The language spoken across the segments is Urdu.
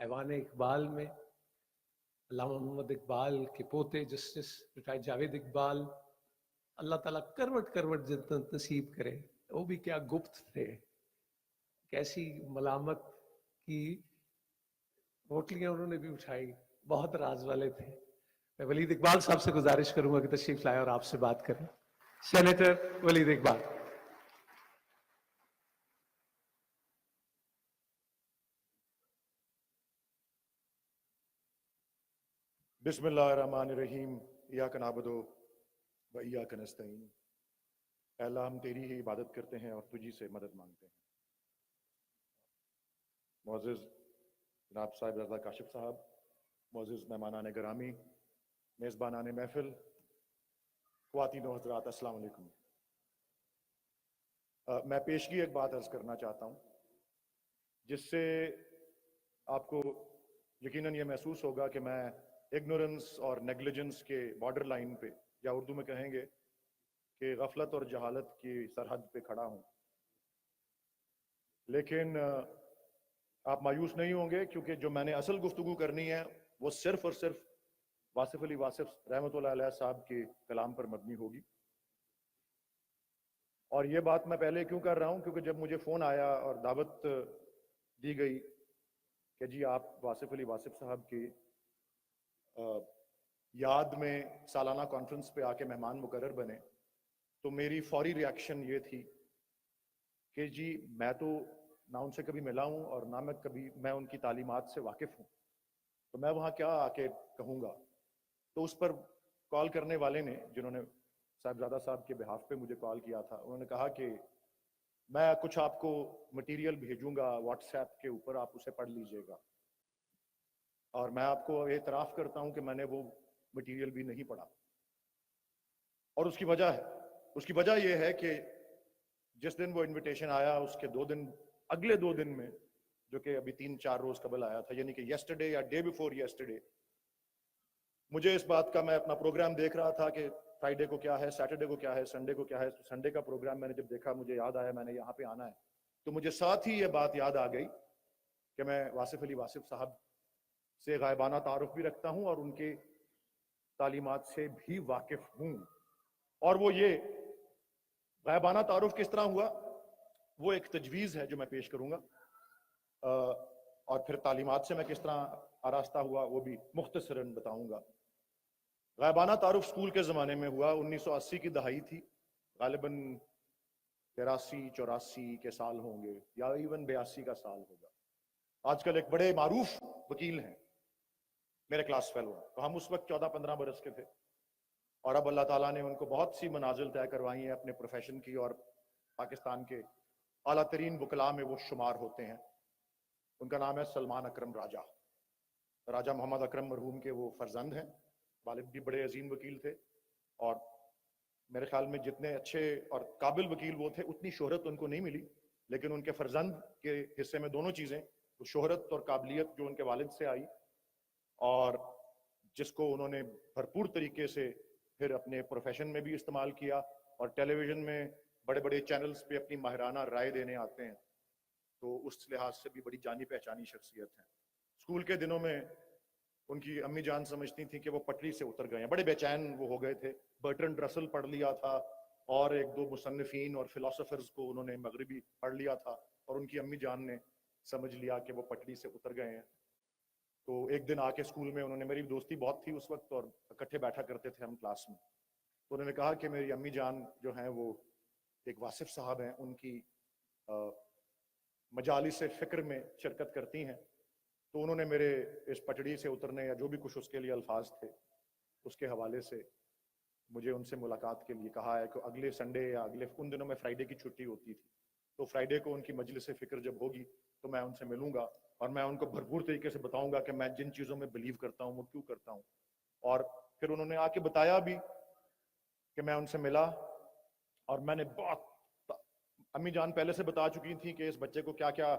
ایوان اقبال میں علامہ محمد اقبال کے پوتے جسٹس ریٹائرڈ جاوید اقبال، اللہ تعالیٰ کروٹ کروٹ جنت نصیب کرے، وہ بھی کیا گپت تھے، کیسی ملامت کی روٹلیاں انہوں نے بھی اٹھائی، بہت راز والے تھے. میں ولید اقبال صاحب سے گزارش کروں گا کہ تشریف لائے اور آپ سے بات کریں. سینیٹر ولید اقبال. بسم اللہ الرحمن الرحیم. ایاک نعبد و ایاک نستعین. اے اللہ ہم تیری ہی عبادت کرتے ہیں اور تجھی سے مدد مانگتے ہیں. معزز جناب صاحب رضا کاشف صاحب، معزز مہمانان گرامی، میزبانان محفل، خواتین و حضرات، السلام علیکم. میں پیشگی ایک بات عرض کرنا چاہتا ہوں جس سے آپ کو یقیناً یہ محسوس ہوگا کہ میں اگنورنس اور نیگلیجنس کے بارڈر لائن پہ، یا اردو میں کہیں گے کہ غفلت اور جہالت کی سرحد پہ کھڑا ہوں. لیکن آپ مایوس نہیں ہوں گے، کیونکہ جو میں نے اصل گفتگو کرنی ہے وہ صرف اور صرف واصف علی واصف رحمۃ اللہ علیہ صاحب کے کلام پر مبنی ہوگی. اور یہ بات میں پہلے کیوں کر رہا ہوں، کیونکہ جب مجھے فون آیا اور دعوت دی گئی کہ جی آپ واصف علی واصف صاحب کی یاد میں سالانہ کانفرنس پہ آ کے مہمان مقرر بنے، تو میری فوری ریاکشن یہ تھی کہ جی میں تو نہ ان سے کبھی ملا ہوں اور نہ میں ان کی تعلیمات سے واقف ہوں، تو میں وہاں کیا آ کے کہوں گا. تو اس پر کال کرنے والے نے، جنہوں نے صاحبزادہ صاحب کے بہاف پہ مجھے کال کیا تھا، انہوں نے کہا کہ میں کچھ آپ کو مٹیریل بھیجوں گا واٹس ایپ کے اوپر، آپ اسے پڑھ لیجئے گا. اور میں آپ کو اعتراف کرتا ہوں کہ میں نے وہ مٹیریل بھی نہیں پڑھا. اور اس کی وجہ یہ ہے کہ جس دن وہ انویٹیشن آیا اس کے اگلے 2 دن میں، جو کہ ابھی 3-4 روز قبل آیا تھا، یعنی کہ یسٹرڈے یا ڈے بیفور یسٹرڈے، مجھے اس بات کا، میں اپنا پروگرام دیکھ رہا تھا کہ فرائیڈے کو کیا ہے، سیٹرڈے کو کیا ہے، سنڈے کو کیا ہے. سنڈے کا پروگرام میں نے جب دیکھا، مجھے یاد آیا میں نے یہاں پہ آنا ہے، تو مجھے ساتھ ہی یہ بات یاد آ گئی کہ میں واصف علی واصف صاحب سے غائبانہ تعارف بھی رکھتا ہوں اور ان کے تعلیمات سے بھی واقف ہوں. اور وہ یہ غائبانہ تعارف کس طرح ہوا، وہ ایک تجویز ہے جو میں پیش کروں گا، اور پھر تعلیمات سے میں کس طرح آراستہ ہوا وہ بھی مختصراً بتاؤں گا. غائبانہ تعارف اسکول کے زمانے میں ہوا. 1980 کی دہائی تھی، غالباً 83-84 کے سال ہوں گے، یا ایون 82 کا سال ہوگا. آج کل ایک بڑے معروف وکیل ہیں، میرے کلاس فیلو ہیں، تو ہم اس وقت 14-15 برس کے تھے، اور اب اللہ تعالیٰ نے ان کو بہت سی منازل طے کروائی ہیں اپنے پروفیشن کی، اور پاکستان کے اعلیٰ ترین وکلاء میں وہ شمار ہوتے ہیں. ان کا نام ہے سلمان اکرم راجہ محمد اکرم مرحوم کے وہ فرزند ہیں. والد بھی بڑے عظیم وکیل تھے، اور میرے خیال میں جتنے اچھے اور قابل وکیل وہ تھے اتنی شہرت ان کو نہیں ملی، لیکن ان کے فرزند کے حصے میں دونوں چیزیں، شہرت اور قابلیت جو ان کے والد سے آئی، اور جس کو انہوں نے بھرپور طریقے سے پھر اپنے پروفیشن میں بھی استعمال کیا، اور ٹیلی ویژن میں بڑے بڑے چینلز پہ اپنی ماہرانہ رائے دینے آتے ہیں، تو اس لحاظ سے بھی بڑی جانی پہچانی شخصیت ہیں. اسکول کے دنوں میں ان کی امی جان سمجھتی تھیں کہ وہ پٹری سے اتر گئے ہیں، بڑے بے چین وہ ہو گئے تھے. برٹرنڈ رسل پڑھ لیا تھا، اور 1-2 مصنفین اور فلاسفرز کو انہوں نے مغربی پڑھ لیا تھا، اور ان کی امی جان نے سمجھ لیا کہ وہ پٹری سے اتر گئے ہیں. تو ایک دن آ کے اسکول میں انہوں نے، میری دوستی بہت تھی اس وقت اور اکٹھے بیٹھا کرتے تھے ہم کلاس میں، تو انہوں نے کہا کہ میری امی جان جو ہیں وہ ایک واصف صاحب ہیں، ان کی مجالس فکر میں شرکت کرتی ہیں. تو انہوں نے میرے اس پٹڑی سے اترنے یا جو بھی کچھ اس کے لیے الفاظ تھے اس کے حوالے سے مجھے ان سے ملاقات کے لیے کہا ہے کہ اگلے سنڈے یا ان دنوں میں فرائیڈے کی چھٹی ہوتی تھی، تو فرائیڈے کو ان کی مجلس فکر جب ہوگی تو میں ان سے ملوں گا، اور میں ان کو بھرپور طریقے سے بتاؤں گا کہ میں جن چیزوں میں بلیو کرتا ہوں وہ کیوں کرتا ہوں. اور پھر انہوں نے آ کے بتایا بھی کہ میں ان سے ملا، اور میں نے بہت، امی جان پہلے سے بتا چکی تھی کہ اس بچے کو کیا کیا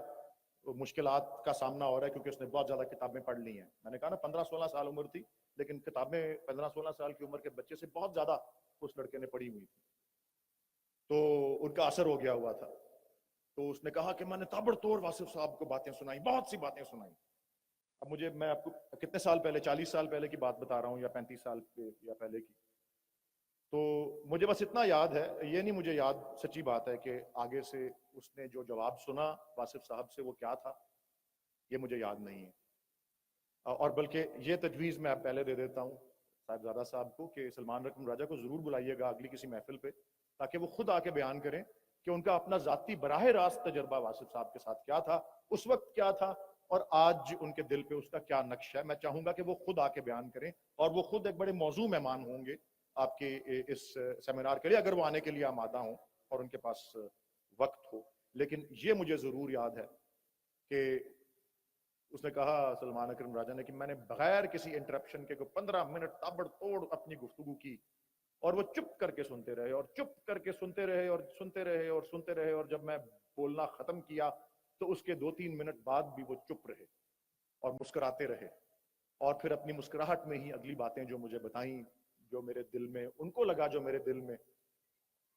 مشکلات کا سامنا ہو رہا ہے، کیونکہ اس نے بہت زیادہ کتابیں پڑھ لی ہیں. میں نے کہا نا 15-16 سال عمر تھی، لیکن کتابیں 15-16 سال کی عمر کے بچے سے بہت زیادہ اس لڑکے نے پڑھی ہوئی تھی، تو ان کا اثر ہو گیا ہوا تھا. تو اس نے کہا کہ میں نے تابڑ توڑ واصف صاحب کو باتیں سنائی، بہت سی باتیں سنائی، اب میں آپ کو کتنے سال پہلے، 40 سال پہلے کی بات بتا رہا ہوں یا 35 سال یا پہلے کی، تو مجھے بس اتنا یاد ہے، یہ نہیں مجھے یاد سچی بات ہے کہ آگے سے اس نے جو جواب سنا واصف صاحب سے وہ کیا تھا، یہ مجھے یاد نہیں ہے. اور بلکہ یہ تجویز میں آپ پہلے دے دیتا ہوں صاحبزادہ صاحب کو کہ سلمان اکرم راجہ کو ضرور بلائیے گا اگلی کسی محفل پہ، تاکہ وہ خود آ کے بیان کریں کہ ان کا اپنا ذاتی براہ راست تجربہ واصف صاحب کے ساتھ کیا تھا، اس وقت کیا تھا، اور آج ان کے دل پہ اس کا کیا نقش ہے. میں چاہوں گا کہ وہ خود آ کے بیان کریں، اور وہ خود ایک بڑے موضوع مہمان ہوں گے آپ کے اس سیمینار کے لیے، اگر وہ آنے کے لیے آمادہ ہوں اور ان کے پاس وقت ہو. لیکن یہ مجھے ضرور یاد ہے کہ اس نے کہا سلمان اکرم راجہ نے کہ میں نے بغیر کسی انٹرپشن کے 15 منٹ تابڑ توڑ اپنی گفتگو کی، اور وہ چپ کر کے سنتے رہے اور چپ کر کے سنتے رہے اور سنتے رہے اور سنتے رہے، اور جب میں بولنا ختم کیا تو اس کے 2-3 منٹ بعد بھی وہ چپ رہے اور مسکراتے رہے، اور پھر اپنی مسکراہٹ میں ہی اگلی باتیں جو مجھے بتائیں، جو میرے دل میں ان کو لگا، جو میرے دل میں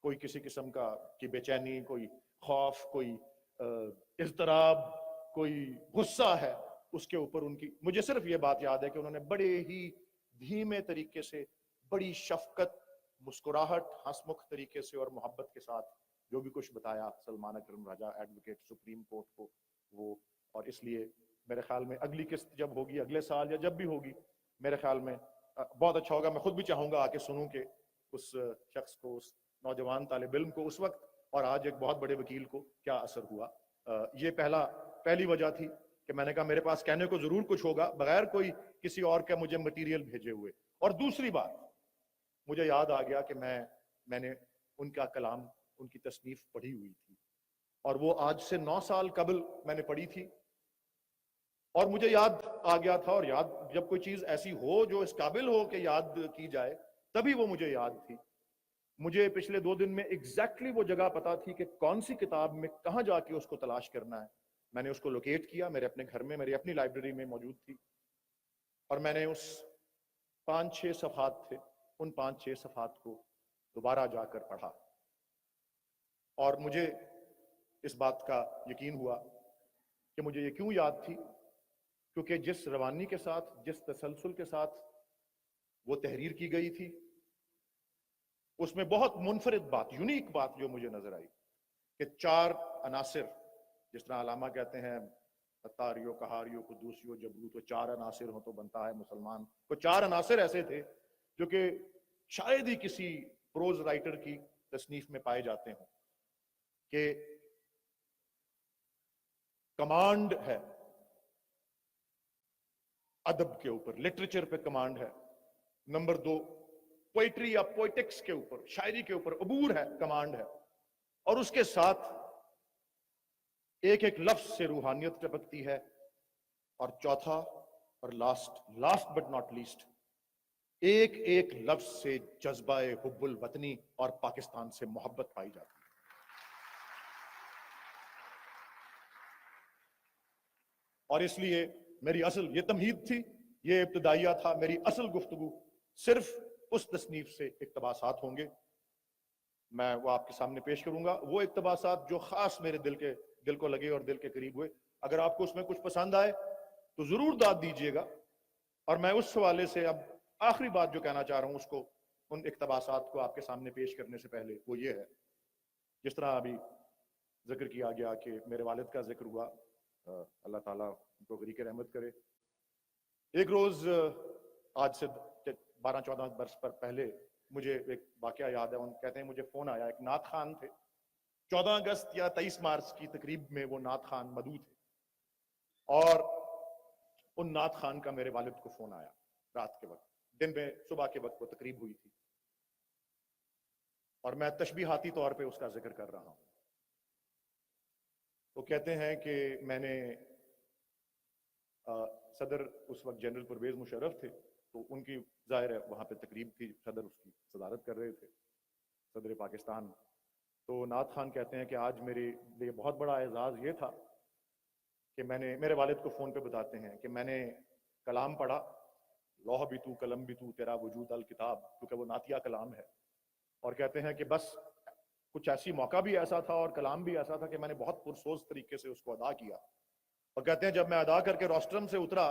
کوئی کسی قسم کی بے چینی، کوئی خوف، کوئی اضطراب، کوئی غصہ ہے، اس کے اوپر ان کی، مجھے صرف یہ بات یاد ہے کہ انہوں نے بڑے ہی دھیمے طریقے سے، بڑی شفقت، مسکراہٹ، ہنسمکھ طریقے سے اور محبت کے ساتھ جو بھی کچھ بتایا سلمان اکرم راجہ ایڈوکیٹ سپریم کورٹ کو وہ. اور اس لیے میرے خیال میں اگلی قسط جب ہوگی اگلے سال یا جب بھی ہوگی، میرے خیال میں بہت اچھا ہوگا. میں خود بھی چاہوں گا آ کے سنوں کہ اس شخص کو، اس نوجوان طالب علم کو اس وقت اور آج ایک بہت بڑے وکیل کو کیا اثر ہوا. یہ پہلی وجہ تھی کہ میں نے کہا میرے پاس کہنے کو ضرور کچھ ہوگا بغیر کوئی کسی اور کا مجھے مٹیریل بھیجے ہوئے. اور دوسری بات مجھے یاد آ گیا کہ میں نے ان کا کلام، ان کی تصنیف پڑھی ہوئی تھی، اور وہ آج سے 9 سال قبل میں نے پڑھی تھی، اور مجھے یاد آ گیا تھا. اور یاد جب کوئی چیز ایسی ہو جو اس قابل ہو کہ یاد کی جائے، تبھی وہ مجھے یاد تھی. مجھے پچھلے 2 دن میں ایگزیکٹلی وہ جگہ پتا تھی کہ کون سی کتاب میں کہاں جا کے اس کو تلاش کرنا ہے. میں نے اس کو لوکیٹ کیا، میرے اپنے گھر میں، میری اپنی لائبریری میں موجود تھی، اور میں نے اس 5-6 صفحات تھے، ان 5-6 صفحات کو دوبارہ جا کر پڑھا. اور مجھے اس بات کا یقین ہوا کہ مجھے یہ کیوں یاد تھی، کیونکہ جس روانی کے ساتھ، جس تسلسل کے ساتھ وہ تحریر کی گئی تھی، اس میں بہت منفرد بات، یونیک بات جو مجھے نظر آئی کہ 4 عناصر، جس طرح علامہ کہتے ہیں اتاریو، کہاریو، قدوسیو، جبروت، تو 4 عناصر ہوں تو بنتا ہے مسلمان. تو 4 عناصر ایسے تھے جو کہ شاید ہی کسی پروز رائٹر کی تصنیف میں پائے جاتے ہوں، کہ کمانڈ ہے ادب کے اوپر، لٹریچر پہ کمانڈ ہے. نمبر 2 پوئٹری یا پوئٹکس کے اوپر، شاعری کے اوپر عبور ہے، کمانڈ ہے. اور اس کے ساتھ ایک ایک لفظ سے روحانیت ٹپکتی ہے. اور چوتھا اور لاسٹ بٹ ناٹ لیسٹ، ایک ایک لفظ سے جذبہ حب الوطنی اور پاکستان سے محبت پائی جاتی ہے. اور اس لیے میری اصل یہ تمہید تھی، یہ ابتدائیہ تھا. میری اصل گفتگو صرف اس تصنیف سے اقتباسات ہوں گے، میں وہ آپ کے سامنے پیش کروں گا، وہ اقتباسات جو خاص میرے دل کو لگے اور دل کے قریب ہوئے. اگر آپ کو اس میں کچھ پسند آئے تو ضرور داد دیجئے گا. اور میں اس حوالے سے اب آخری بات جو کہنا چاہ رہا ہوں، اس کو، ان اقتباسات کو آپ کے سامنے پیش کرنے سے پہلے، وہ یہ ہے، جس طرح ابھی ذکر کیا گیا کہ میرے والد کا ذکر ہوا، اللہ تعالیٰ ان کو غریق رحمت کرے. ایک روز آج سے 12-14 برس پر پہلے مجھے ایک واقعہ یاد ہے. کہتے ہیں مجھے فون آیا، ایک نعت خان تھے، 14 اگست یا 23 مارچ کی تقریب میں وہ نعت خان مدعو تھے، اور ان نعت خان کا میرے والد کو فون آیا رات کے وقت، دن میں صبح کے وقت وہ تقریب ہوئی تھی، اور میں تشبیہاتی طور پہ اس کا ذکر کر رہا ہوں. وہ کہتے ہیں کہ میں نے صدر اس وقت جنرل پرویز مشرف تھے، تو ان کی ظاہر ہے وہاں پہ تقریب تھی، صدر اس کی صدارت کر رہے تھے، صدر پاکستان. تو نعت خان کہتے ہیں کہ آج میرے لیے بہت بڑا اعزاز یہ تھا کہ میں نے، میرے والد کو فون پہ بتاتے ہیں کہ میں نے کلام پڑھا، لوح بھی تو قلم بھی تو تیرا وجود الکتاب، کیونکہ وہ نعتیہ کلام ہے. اور کہتے ہیں کہ بس کچھ ایسی موقع بھی ایسا تھا اور کلام بھی ایسا تھا کہ میں نے بہت پرسوز طریقے سے اس کو ادا کیا. اور کہتے ہیں جب میں ادا کر کے روسٹرم سے اترا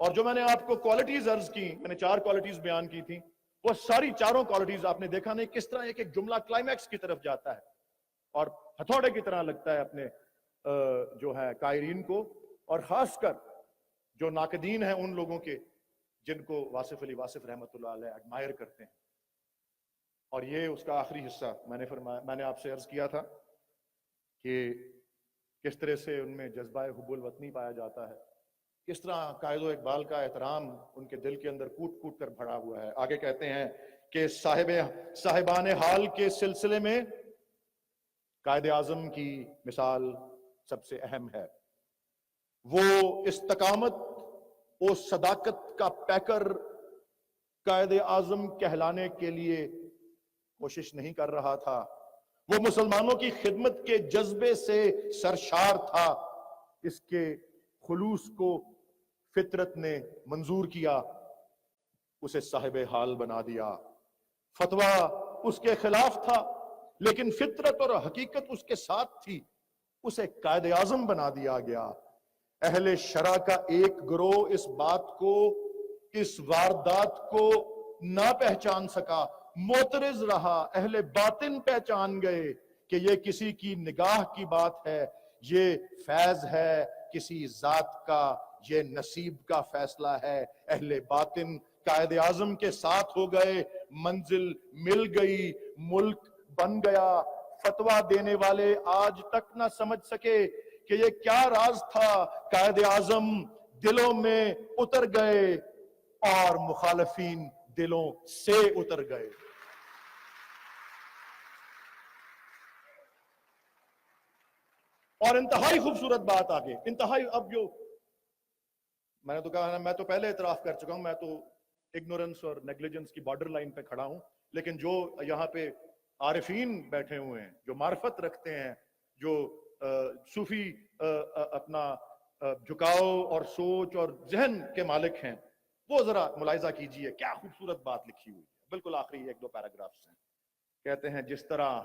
اور جو میں نے آپ کو کوالٹیز عرض کی، میں نے 4 کوالٹیز بیان کی تھی، وہ ساری 4 کوالٹیز آپ نے دیکھا نہیں کس طرح ایک جملہ کلائمیکس کی طرف جاتا ہے اور ہتھوڑے کی طرح لگتا ہے اپنے جو ہے قائرین کو، اور خاص کر جو ناقدین ہیں ان لوگوں کے جن کو واصف علی واصف رحمۃ اللہ علیہ ایڈمائر کرتے ہیں۔ اور یہ اس کا آخری حصہ میں نے آپ سے عرض کیا تھا کہ کس طرح سے ان میں جذبہ حب الوطنی پایا جاتا ہے، کس طرح قائد و اقبال کا احترام ان کے دل کے اندر کوٹ کوٹ کر بھرا ہوا ہے۔ آگے کہتے ہیں کہ صاحبان حال کے سلسلے میں قائد اعظم کی مثال سب سے اہم ہے۔ وہ استقامت و صداقت کا پیکر قائد اعظم کہلانے کے لیے کوشش نہیں کر رہا تھا، وہ مسلمانوں کی خدمت کے جذبے سے سرشار تھا۔ اس کے خلوص کو فطرت نے منظور کیا، اسے صاحب حال بنا دیا۔ فتویٰ اس کے خلاف تھا لیکن فطرت اور حقیقت اس کے ساتھ تھی، اسے قائد اعظم بنا دیا گیا۔ اہل شرع کا ایک گروہ اس بات کو، اس واردات کو نہ پہچان سکا، معترض رہا۔ اہل باطن پہچان گئے کہ یہ کسی کی نگاہ کی بات ہے، یہ فیض ہے کسی ذات کا، یہ نصیب کا فیصلہ ہے۔ اہل باطن قائد اعظم کے ساتھ ہو گئے، منزل مل گئی، ملک بن گیا۔ فتویٰ دینے والے آج تک نہ سمجھ سکے کہ یہ کیا راز تھا، قائد اعظم دلوں میں اتر گئے اور مخالفین دلوں سے اتر گئے۔ اور انتہائی خوبصورت بات آگے، انتہائی، اب جو میں نے تو کہا نا، میں تو پہلے اعتراف کر چکا ہوں، میں تو اگنورنس اور نیگلیجنس کی بارڈر لائن پہ کھڑا ہوں، لیکن جو یہاں پہ عارفین بیٹھے ہوئے ہیں، جو معرفت رکھتے ہیں، جو صوفی اپنا جھکاؤ اور سوچ اور ذہن کے مالک ہیں، وہ ذرا ملاحظہ کیجئے کیا خوبصورت بات لکھی ہوئی ہے۔ بالکل آخری 1-2 پیراگرافز ہیں، کہتے ہیں جس طرح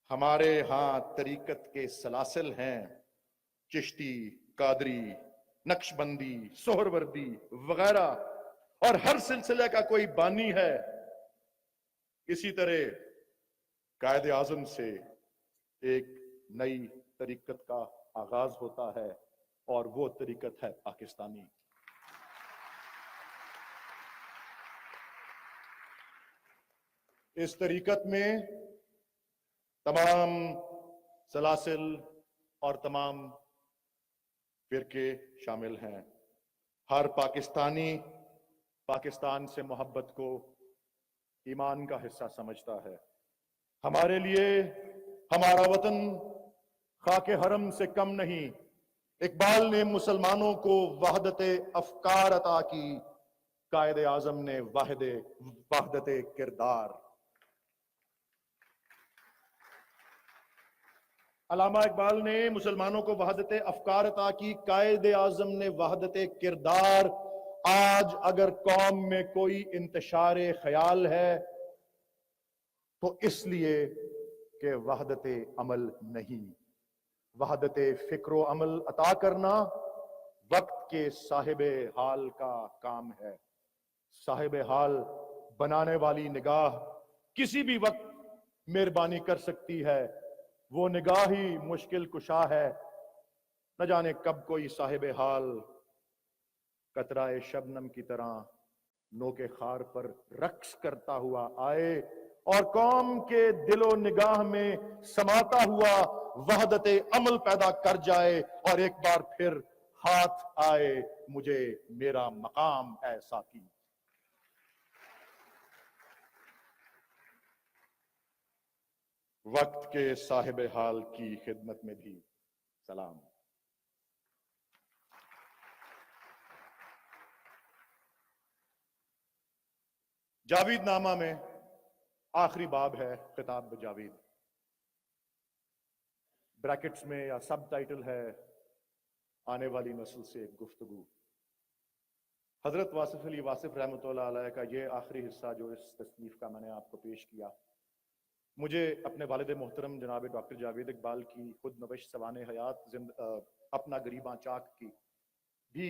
ہمارے ہاں طریقت کے سلاسل ہیں، چشتی، قادری، نقش بندی، سہروردی وغیرہ، اور ہر سلسلے کا کوئی بانی ہے، اسی طرح قائد اعظم سے ایک نئی طریقت کا آغاز ہوتا ہے، اور وہ طریقت ہے پاکستانی۔ اس طریقت میں تمام سلاسل اور تمام فرقے شامل ہیں۔ ہر پاکستانی پاکستان سے محبت کو ایمان کا حصہ سمجھتا ہے۔ ہمارے لیے ہمارا وطن خاک حرم سے کم نہیں۔ اقبال نے مسلمانوں کو وحدت افکار عطا کی، قائد اعظم نے وحدت کردار۔ علامہ اقبال نے مسلمانوں کو وحدت افکار عطا کی، قائد اعظم نے وحدت کردار۔ آج اگر قوم میں کوئی انتشار خیال ہے تو اس لیے کہ وحدت عمل نہیں۔ وحدت فکر و عمل عطا کرنا وقت کے صاحب حال کا کام ہے۔ صاحب حال بنانے والی نگاہ کسی بھی وقت مہربانی کر سکتی ہے، وہ نگاہ ہی مشکل کشا ہے۔ نہ جانے کب کوئی صاحب حال قطرہ شبنم کی طرح نوک خار پر رقص کرتا ہوا آئے اور قوم کے دل و نگاہ میں سماتا ہوا وحدت عمل پیدا کر جائے، اور ایک بار پھر ہاتھ آئے مجھے میرا مقام ہے ساقی۔ وقت کے صاحب حال کی خدمت میں بھی سلام۔ جاوید نامہ میں آخری باب ہے خطاب بجاوید، بریکٹس میں یا سب ٹائٹل ہے آنے والی نسل سے گفتگو۔ حضرت واصف علی واصف رحمۃ اللہ علیہ کا یہ آخری حصہ جو اس تصنیف کا میں نے آپ کو پیش کیا، مجھے اپنے والد محترم جناب ڈاکٹر جاوید اقبال کی خود نوشت سوانح حیات اپنا غریباں چاک کی بھی